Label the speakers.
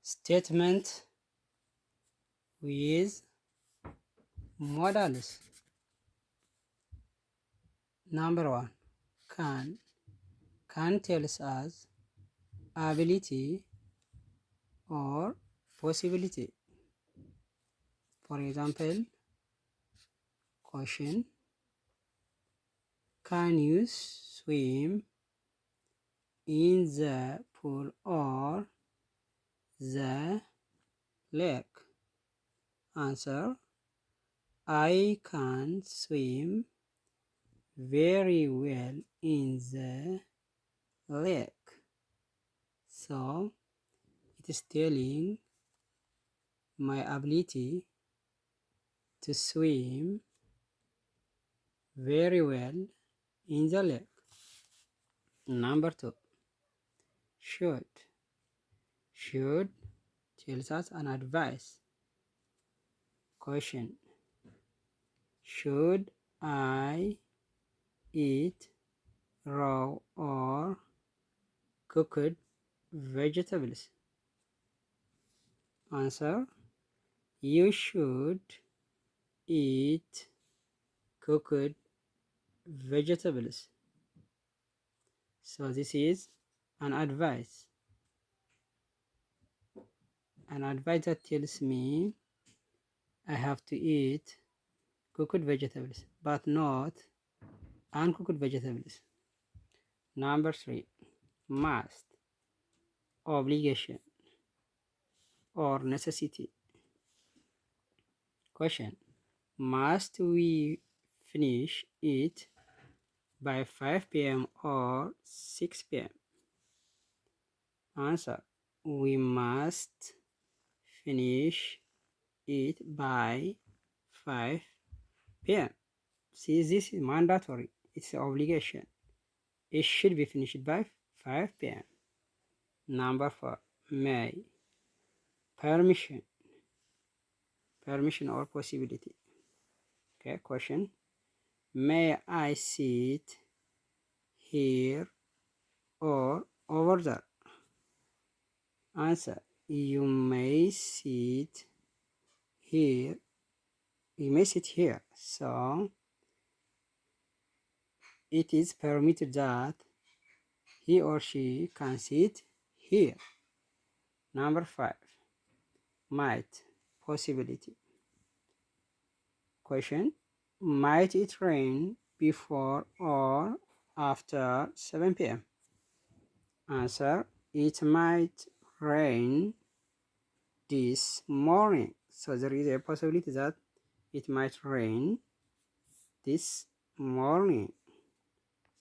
Speaker 1: Statement with modals. Number 1. Can. Can tells us ability or possibility. For example, question: can you swim in the pool or the lake? Answer: I can swim very well in the lake. So it is telling my ability to swim very well in the lake. Number 2. Should. Should tells us an advice. Question: should I eat raw or cooked vegetables? Answer: you should eat cooked vegetables. So this is an advice. An advice that tells me I have to eat cooked vegetables, but not uncooked vegetables. Number 3. Must. Obligation or necessity. Question: must we finish it by 5 p.m. or 6 p.m.? Answer: we must finish it by 5 p.m. See, this is mandatory. It's an obligation. It should be finished by 5 p.m. Number 4. May. Permission. Permission or possibility. Okay, question: may I sit here or over there? Answer: you may sit here. You may sit here. So it is permitted that he or she can sit here. Number 5. Might. Possibility. Question: might it rain before or after 7 p.m.? Answer: it might rain this morning. So there is a possibility that it might rain this morning.